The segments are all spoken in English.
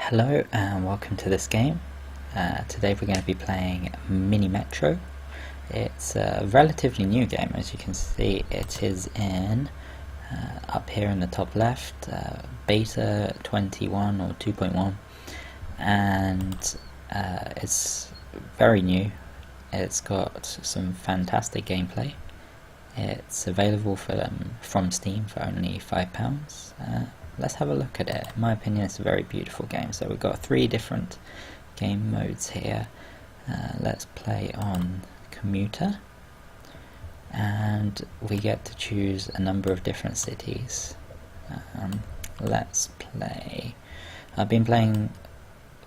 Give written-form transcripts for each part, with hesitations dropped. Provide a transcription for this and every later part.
Hello and welcome to this game. Today we're going to be playing Mini Metro. It's a relatively new game. As you can see, it is in up here in the top left, beta 21 or 2.1, and it's very new. It's got some fantastic gameplay. It's available from Steam for only £5. Let's have a look at it. In my opinion, it's a very beautiful game. So we've got 3 different game modes here. Let's play on Commuter, and we get to choose a number of different cities. Let's play. I've been playing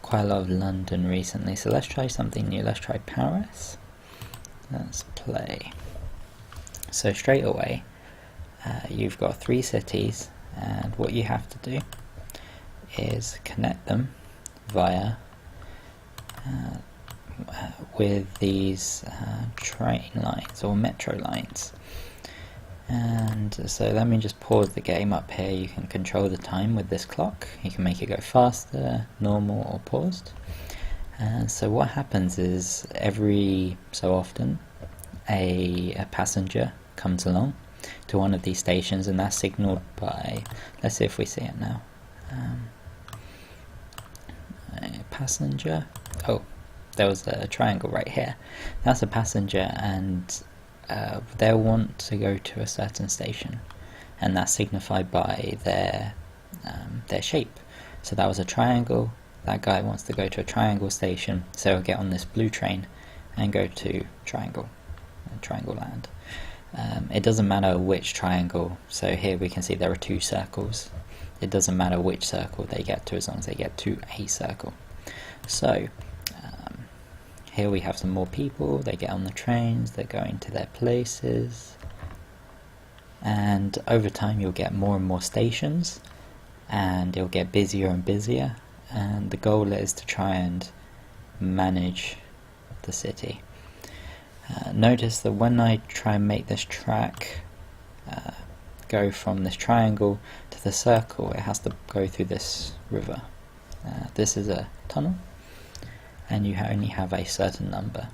quite a lot of London recently, so let's try something new. Let's try Paris. Let's play. So straight away, you've got 3 cities. And what you have to do is connect them via with these train lines or metro lines. And so let me just pause the game up here. You can control the time with this clock. You can make it go faster, normal, or paused. And so what happens is every so often a passenger comes along to one of these stations, and that's signaled by, let's see if we see it now, a passenger. Oh, there was a triangle right here. That's a passenger, and they'll want to go to a certain station, and that's signified by their shape. So that was a triangle. That guy wants to go to a triangle station, so he'll get on this blue train and go to Triangle Land. It doesn't matter which triangle. So here we can see there are 2 circles. It doesn't matter which circle they get to as long as they get to a circle. So here we have some more people. They get on the trains, they're going to their places, and over time you'll get more and more stations, and it'll get busier and busier, and the goal is to try and manage the city. Notice that when I try and make this track go from this triangle to the circle, it has to go through this river. This is a tunnel, and you only have a certain number.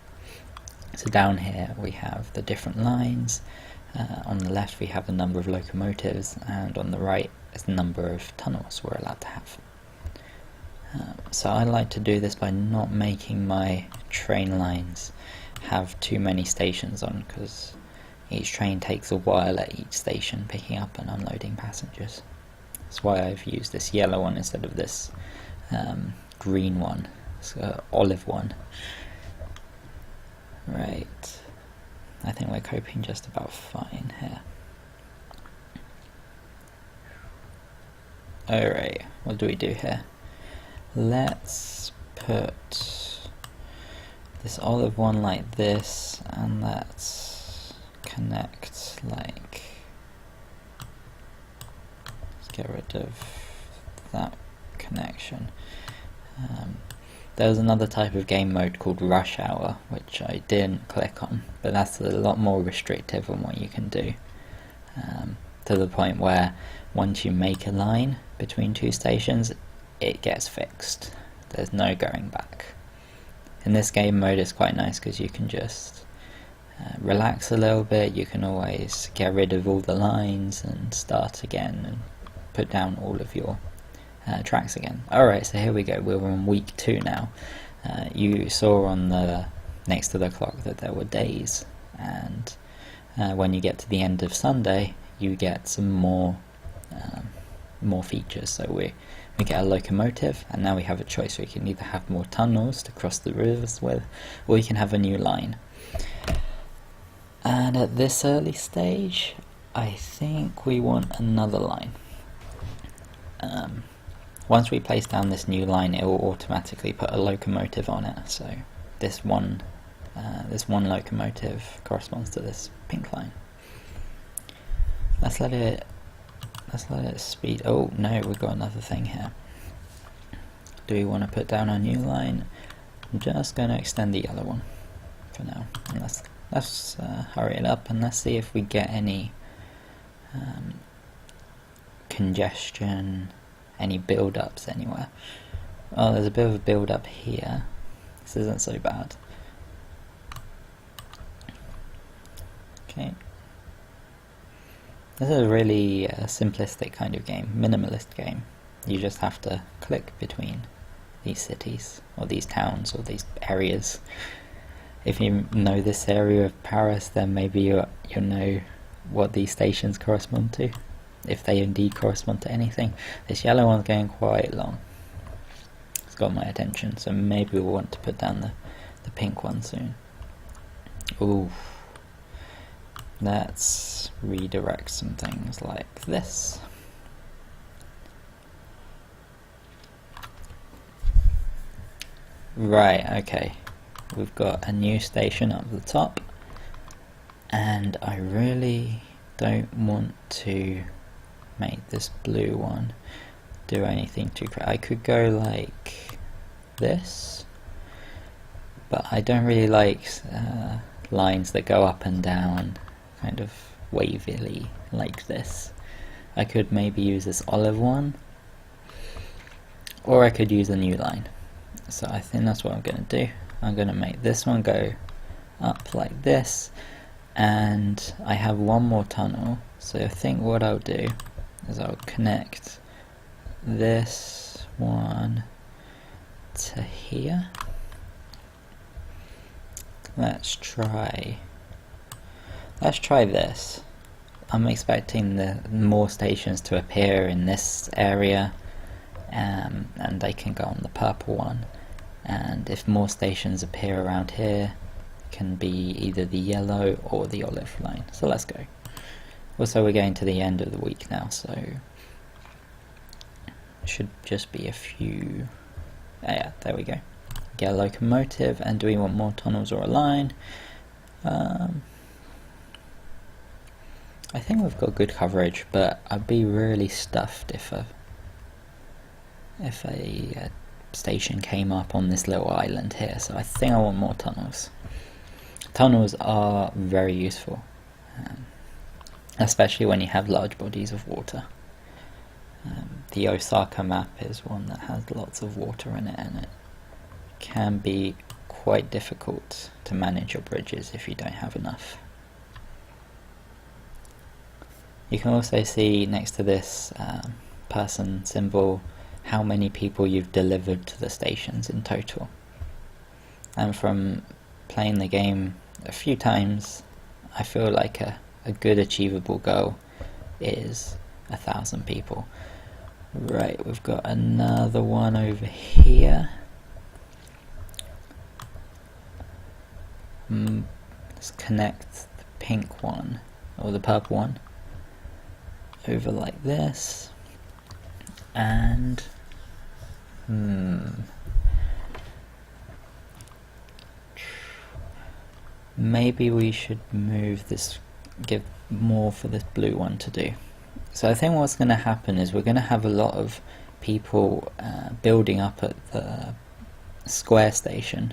So down here we have the different lines. On the left we have the number of locomotives, and on the right is the number of tunnels we're allowed to have. So I like to do this by not making my train lines have too many stations on, because each train takes a while at each station picking up and unloading passengers. That's why I've used this yellow one instead of this green one, so olive one. Right, I think we're coping just about fine here. Alright, what do we do here? Let's put this olive one like this, and let's connect like, let's get rid of that connection. There's another type of game mode called Rush Hour, which I didn't click on, but that's a lot more restrictive on what you can do, to the point where once you make a line between 2 stations, it gets fixed. There's no going back. In this game mode it's quite nice because you can just relax a little bit. You can always get rid of all the lines and start again and put down all of your tracks again. Alright, so here we go. We're on week 2 now. You saw on the next to the clock that there were days, and when you get to the end of Sunday you get some more features. So we get a locomotive, and now we have a choice. We can either have more tunnels to cross the rivers with, or we can have a new line. And at this early stage, I think we want another line. Once we place down this new line, it will automatically put a locomotive on it. So this one locomotive corresponds to this pink line. Let's let it speed. Oh no, we've got another thing here. Do we want to put down our new line? I'm just going to extend the yellow one for now. And let's hurry it up, and let's see if we get any congestion, any build-ups anywhere. Oh, there's a bit of a build up here. This isn't so bad. Okay. This is a really simplistic kind of game, minimalist game. You just have to click between these cities, or these towns, or these areas. If you know this area of Paris, then maybe you'll know what these stations correspond to, if they indeed correspond to anything. This yellow one's going quite long. It's got my attention, so maybe we'll want to put down the pink one soon. Ooh. Let's redirect some things like this. Right, okay. We've got a new station up the top, and I really don't want to make this blue one do anything too crazy. I could go like this, but I don't really like lines that go up and down kind of wavily like this. I could maybe use this olive one, or I could use a new line. So I think that's what I'm going to do. I'm going to make this one go up like this, and I have one more tunnel, so I think what I'll do is I'll connect this one to here. Let's try this. I'm expecting the more stations to appear in this area, and they can go on the purple one. And if more stations appear around here, it can be either the yellow or the olive line. So let's go. Also, we're getting to the end of the week now, so it should just be a few. Yeah, there we go. Get a locomotive, and do we want more tunnels or a line? I think we've got good coverage, but I'd be really stuffed if a station came up on this little island here, so I think I want more tunnels. Tunnels are very useful, especially when you have large bodies of water. The Osaka map is one that has lots of water in it, and it can be quite difficult to manage your bridges if you don't have enough. You can also see next to this person symbol how many people you've delivered to the stations in total. And from playing the game a few times, I feel like a good achievable goal is 1,000 people. Right, we've got another one over here. Let's connect the pink one, or the purple one, over like this, and maybe we should move this, give more for this blue one to do. So I think what's going to happen is we're going to have a lot of people building up at the square station,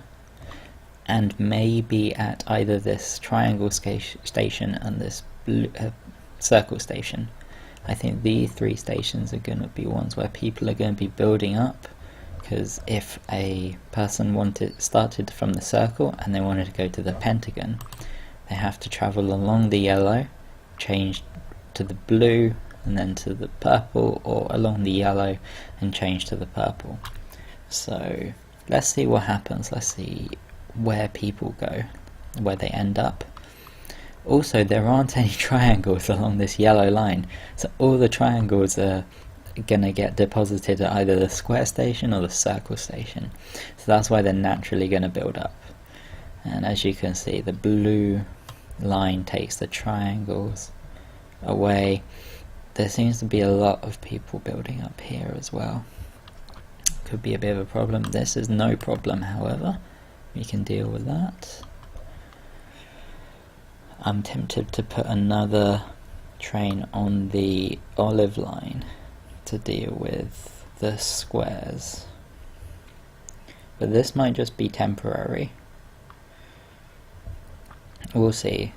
and maybe at either this triangle station and this blue, circle station. I think these three stations are going to be ones where people are going to be building up, because if a person started from the circle and they wanted to go to the pentagon, they have to travel along the yellow, change to the blue, and then to the purple, or along the yellow and change to the purple. So let's see what happens. Let's see where people go, where they end up. Also, there aren't any triangles along this yellow line, so all the triangles are gonna get deposited at either the square station or the circle station. So that's why they're naturally gonna build up. And as you can see, the blue line takes the triangles away. There seems to be a lot of people building up here as well. Could be a bit of a problem. This is no problem, however. We can deal with that. I'm tempted to put another train on the olive line to deal with the squares, but this might just be temporary. We'll see.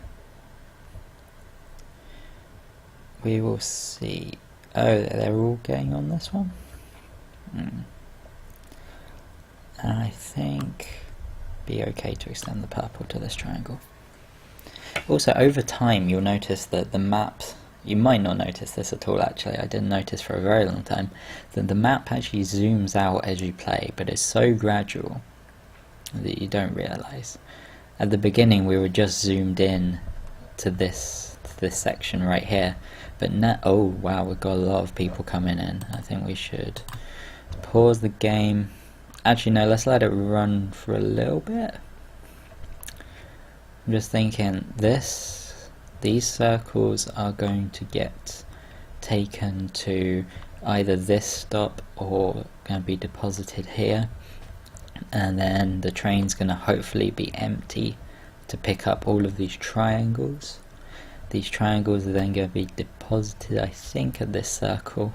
We will see. Oh, they're all getting on this one? And I think be okay to extend the purple to this triangle. Also, over time you'll notice that the map, you might not notice this at all actually, I didn't notice for a very long time, that the map actually zooms out as you play, but it's so gradual that you don't realise. At the beginning we were just zoomed in to this section right here, but now, oh wow, we've got a lot of people coming in. I think we should pause the game. Actually no, let's let it run for a little bit. I'm just thinking these circles are going to get taken to either this stop or going to be deposited here, and then the train's going to hopefully be empty to pick up all of these triangles. These triangles are then going to be deposited, I think, at this circle.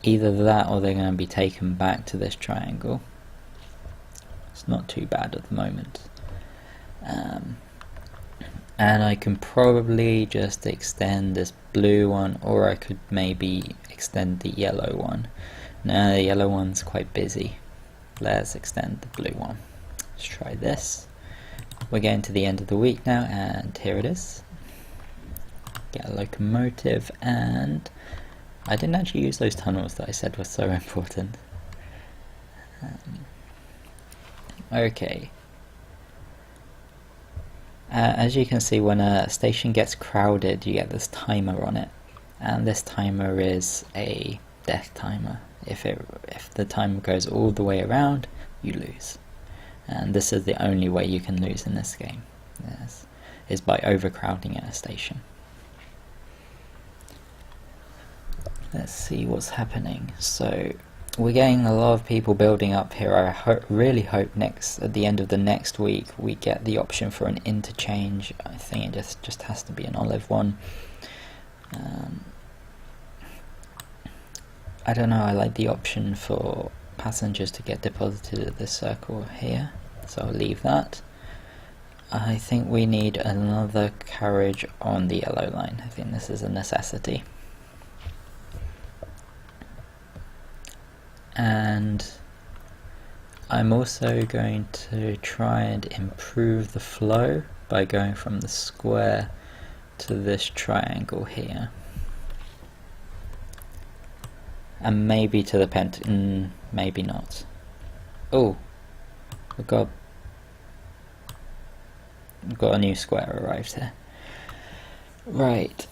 Either that or they're going to be taken back to this triangle. It's not too bad at the moment. And I can probably just extend this blue one, or I could maybe extend the yellow one. Now the yellow one's quite busy. Let's extend the blue one. Let's try this. We're getting to the end of the week now, and here it is. Get a locomotive, and I didn't actually use those tunnels that I said were so important. Okay. As you can see, when a station gets crowded, you get this timer on it, and this timer is a death timer. If the timer goes all the way around, you lose, and this is the only way you can lose in this game. Yes, is by overcrowding at a station. Let's see what's happening. So we're getting a lot of people building up here. I really hope at the end of the next week we get the option for an interchange. I think it just has to be an olive one. I don't know, I like the option for passengers to get deposited at this circle here, so I'll leave that. I think we need another carriage on the yellow line. I think this is a necessity. And I'm also going to try and improve the flow by going from the square to this triangle here, and maybe to the maybe not. Oh, we've got a new square arrived here. Right,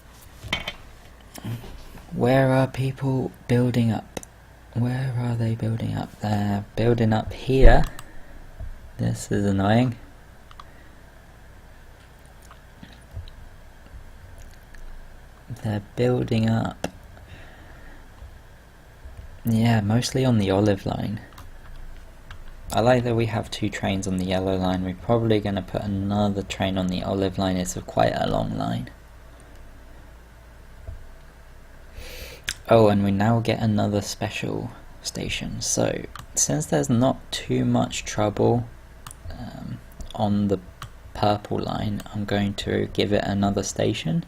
where are people building up? Where are they building up? They're building up here. This is annoying. They're building up. Yeah, mostly on the olive line. I like that we have two trains on the yellow line. We're probably going to put another train on the olive line. It's quite a long line. Oh, and we now get another special station. So, since there's not too much trouble on the purple line, I'm going to give it another station,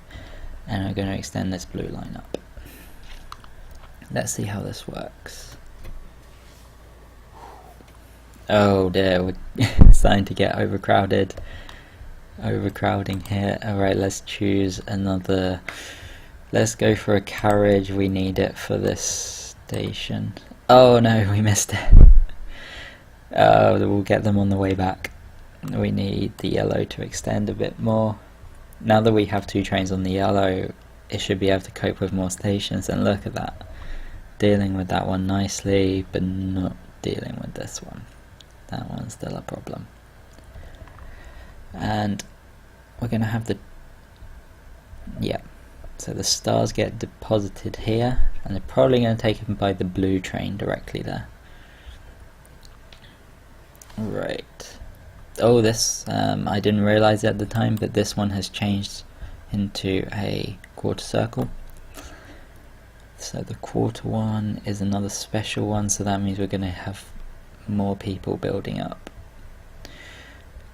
and I'm going to extend this blue line up. Let's see how this works. Oh dear, we're starting to get overcrowding here. Alright, let's choose another. Let's go for a carriage. We need it for this station. Oh no, we missed it. Oh, we'll get them on the way back. We need the yellow to extend a bit more. Now that we have two trains on the yellow, it should be able to cope with more stations, and look at that. Dealing with that one nicely, but not dealing with this one. That one's still a problem. And we're going to have the... yeah. So the stars get deposited here, and they're probably going to take them by the blue train directly there. Right. Oh, this, I didn't realise at the time, but this one has changed into a quarter circle. So the quarter one is another special one, so that means we're going to have more people building up.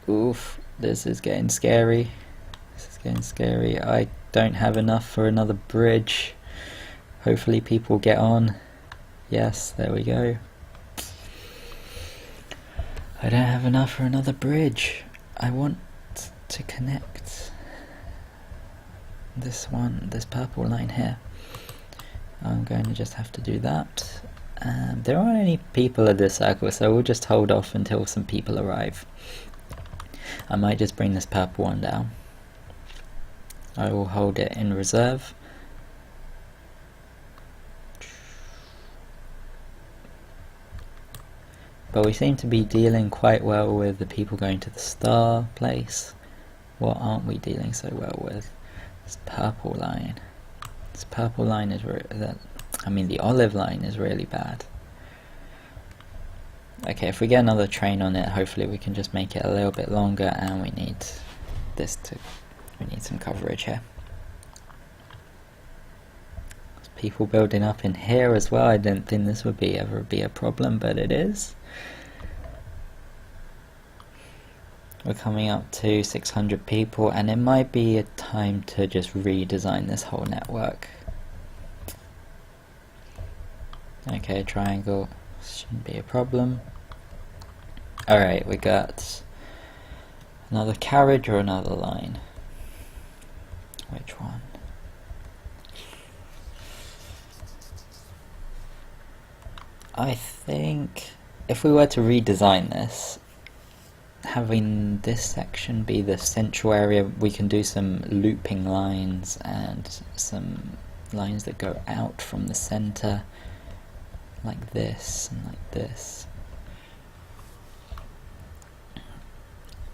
Oof, this is getting scary. This is getting scary. I don't have enough for another bridge. Hopefully people get on. Yes, there we go. I don't have enough for another bridge. I want to connect this purple line here. I'm going to just have to do that. There aren't any people at this circle, so we'll just hold off until some people arrive. I might just bring this purple one down. I will hold it in reserve. But we seem to be dealing quite well with the people going to the star place. What aren't we dealing so well with? This purple line. This purple line is the olive line is really bad. Okay, if we get another train on it, hopefully we can just make it a little bit longer, and we need some coverage here. There's people building up in here as well. I didn't think this would ever be a problem, but it is. We're coming up to 600 people, and it might be a time to just redesign this whole network. Okay, triangle shouldn't be a problem. Alright, we got another carriage or another line. Which one? I think if we were to redesign this, having this section be the central area, we can do some looping lines and some lines that go out from the center, like this and like this.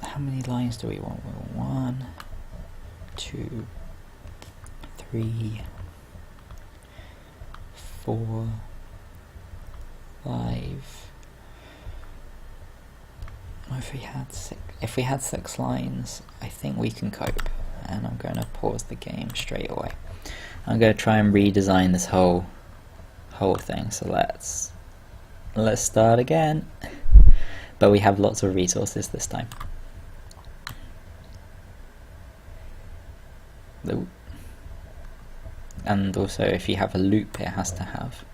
How many lines do we want? We want 1, 2, 3, 4, 5. If we had 6 lines, I think we can cope. And I'm going to pause the game straight away. I'm going to try and redesign this whole thing. So let's start again. But we have lots of resources this time. And also, if you have a loop, it has to have,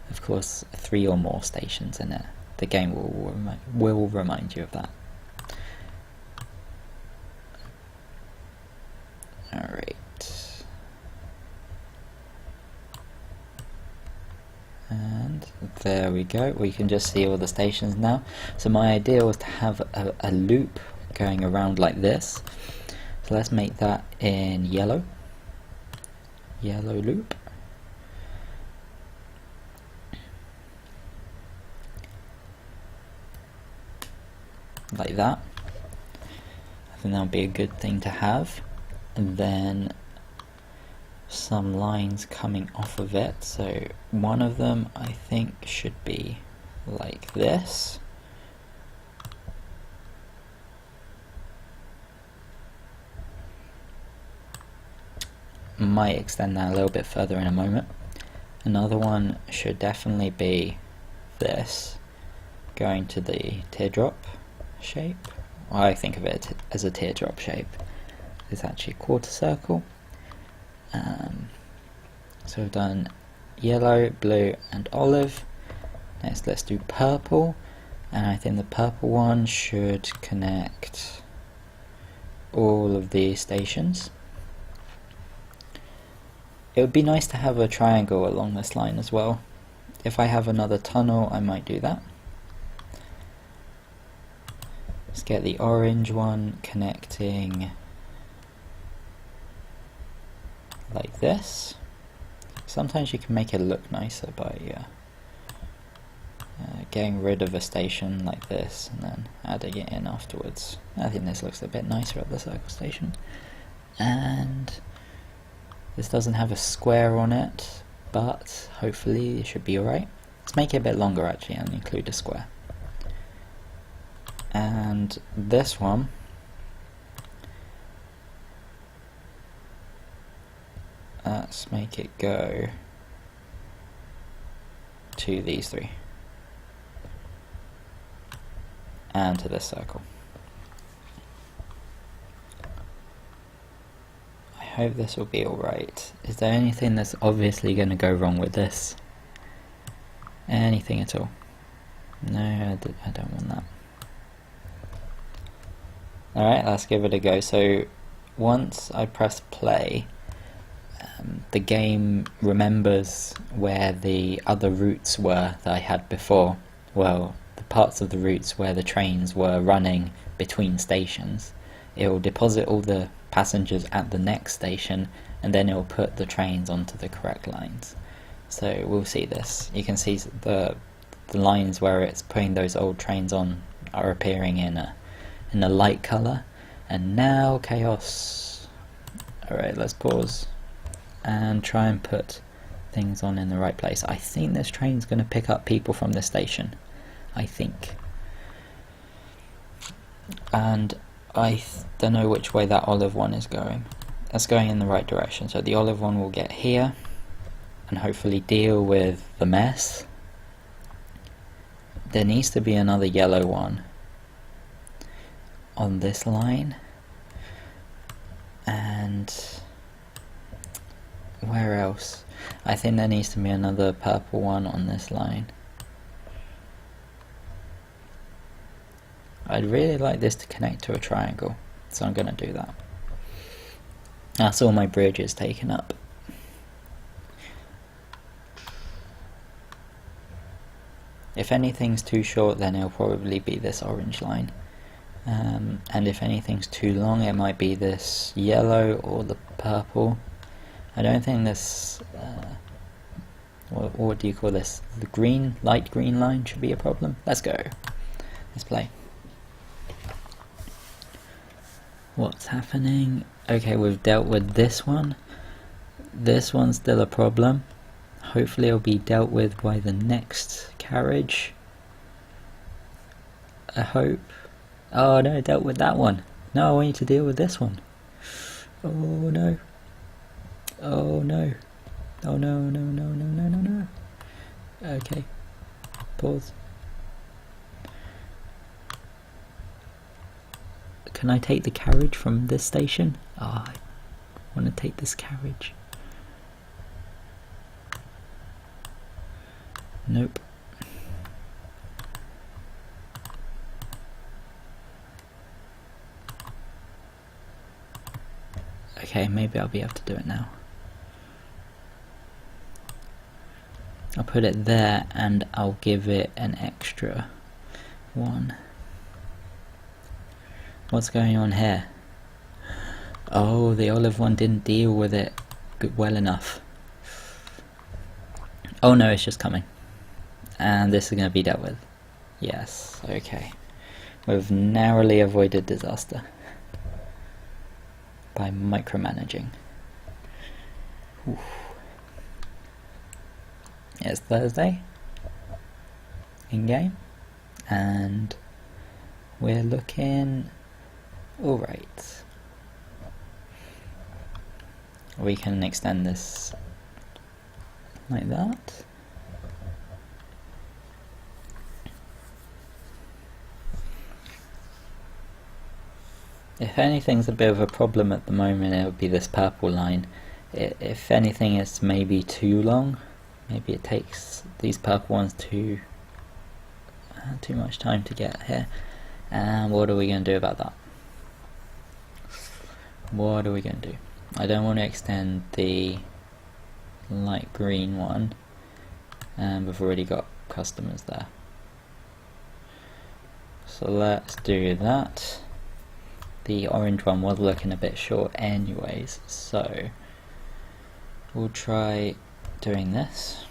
of course, 3 or more stations in it. The game will remind you of that. Alright. And there we go. We can just see all the stations now. So my idea was to have a loop going around like this. So let's make that in yellow. Yellow loop. Like that. I think that would be a good thing to have. And then some lines coming off of it. So one of them I think should be like this. Might extend that a little bit further in a moment. Another one should definitely be this, going to the teardrop shape. Well, I think of it as a teardrop shape. It's actually a quarter circle. So we've done yellow, blue and olive. Next let's do purple, and I think the purple one should connect all of these stations. It would be nice to have a triangle along this line as well. If I have another tunnel, I might do that. Let's get the orange one connecting like this. Sometimes you can make it look nicer by getting rid of a station like this and then adding it in afterwards. I think this looks a bit nicer at the circle station. And this doesn't have a square on it, but hopefully it should be alright. Let's make it a bit longer actually and include a square. And this one, let's make it go to these 3 and to this circle. I hope this will be alright. Is there anything that's obviously going to go wrong with this? Anything at all? No, I don't want that. Alright, let's give it a go. So once I press play, the game remembers where the other routes were that I had before. Well, the parts of the routes where the trains were running between stations. It will deposit all the passengers at the next station, and then it will put the trains onto the correct lines. So we'll see this. You can see the lines where it's putting those old trains on are appearing in a light colour. And now chaos. Alright, let's pause and try and put things on in the right place. I think this train's going to pick up people from the station. I think. And I don't know which way that olive one is going. That's going in the right direction. So the olive one will get here and hopefully deal with the mess. There needs to be another yellow one on this line. And where else? I think there needs to be another purple one on this line. I'd really like this to connect to a triangle, so I'm going to do that. That's all my bridges taken up. If anything's too short, then it'll probably be this orange line. And if anything's too long, it might be this yellow or the purple. I don't think this, what do you call this? The green, light green line should be a problem. Let's go. Let's play. What's happening? Okay, we've dealt with this one. This one's still a problem. Hopefully it'll be dealt with by the next carriage. I hope. Oh no, dealt with that one. No, I want you to deal with this one. Oh no. Oh no. Oh no, no, no, no, no, no, no. Okay. Pause. Can I take the carriage from this station? Oh, I want to take this carriage. Nope. Okay, maybe I'll be able to do it now. I'll put it there and I'll give it an extra one. What's going on here? Oh, the olive one didn't deal with it well enough. Oh no, it's just coming. And this is going to be dealt with. Yes, okay. We've narrowly avoided disaster by micromanaging. Oof. It's Thursday in game, and we're looking alright. We can extend this like that. If anything's a bit of a problem at the moment, it would be this purple line. If anything, it's maybe too long. Maybe it takes these purple ones too much time to get here. And what are we going to do about that? What are we going to do? I don't want to extend the light green one, and we've already got customers there. So let's do that. The orange one was looking a bit short anyways, so we'll try doing this.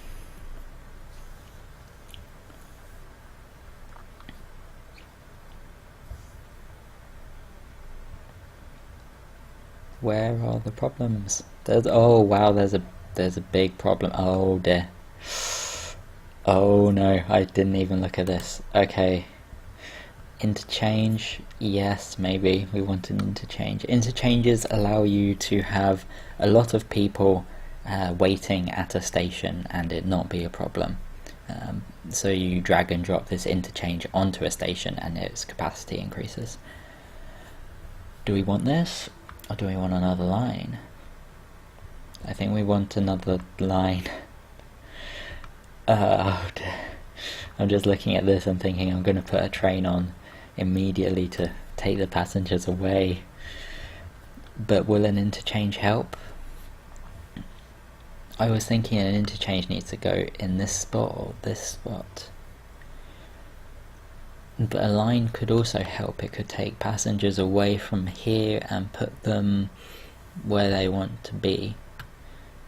Where are the problems? Oh wow, there's a big problem. Oh dear. Oh no, I didn't even look at this. Okay. Interchange, yes, maybe we want an interchange. Interchanges allow you to have a lot of people waiting at a station and it not be a problem. So you drag and drop this interchange onto a station and its capacity increases. Do we want this, or do we want another line? I think we want another line. Oh dear. I'm just looking at this and thinking I'm going to put a train on immediately to take the passengers away. But will an interchange help? I was thinking an interchange needs to go in this spot or this spot. But a line could also help. It could take passengers away from here and put them where they want to be.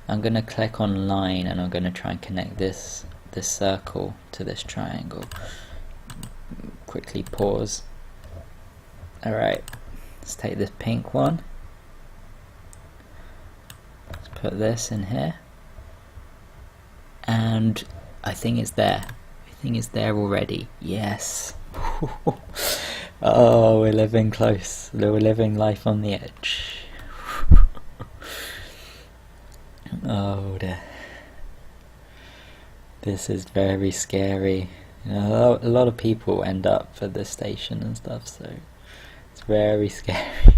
I'm going to click on line and I'm going to try and connect this circle to this triangle. Quickly pause. Alright, let's take this pink one. Let's put this in here. And I think it's there. I think it's there already. Yes. Oh, we're living close. We're living life on the edge. Oh dear. This is very scary. You know, a lot of people end up at this station and stuff, so it's very scary.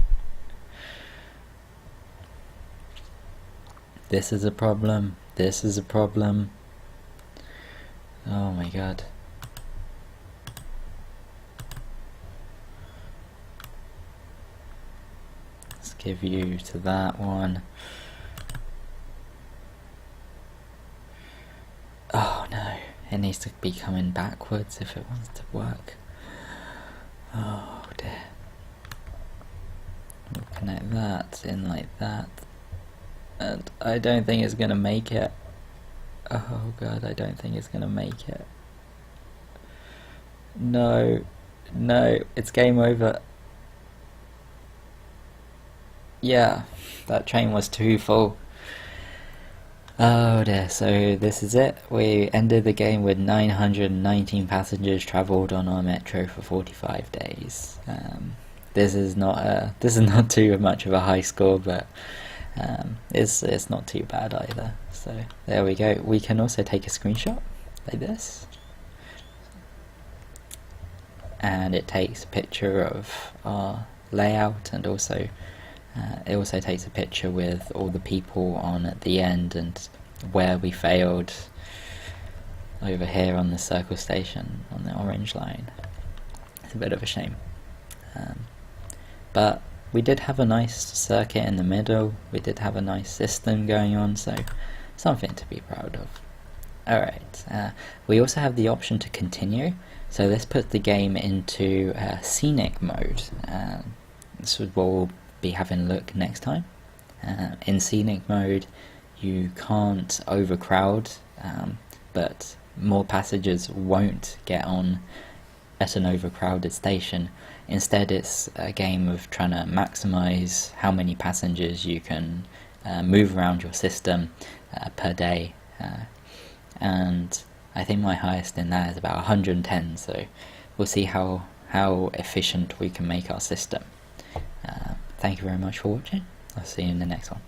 This is a problem. This is a problem. Oh my god. Let's give you to that one. Oh no, it needs to be coming backwards if it wants to work. Oh dear. We'll connect that in like that. And I don't think it's gonna make it. Oh god, I don't think it's gonna make it. No, no, it's game over. Yeah, that train was too full. Oh dear, so this is it. We ended the game with 919 passengers travelled on our metro for 45 days. This is not too much of a high score, but it's not too bad either. So there we go. We can also take a screenshot like this, and it takes a picture of our layout, and also it also takes a picture with all the people on at the end and where we failed over here on the circle station on the orange line. It's a bit of a shame. But we did have a nice circuit in the middle, we did have a nice system going on, so something to be proud of. Alright, we also have the option to continue, so this puts the game into Scenic Mode. This is what we'll be having a look next time. In Scenic Mode you can't overcrowd, but more passengers won't get on at an overcrowded station. Instead it's a game of trying to maximize how many passengers you can move around your system per day, and I think my highest in that is about 110, so we'll see how efficient we can make our system. Thank you very much for watching. I'll see you in the next one.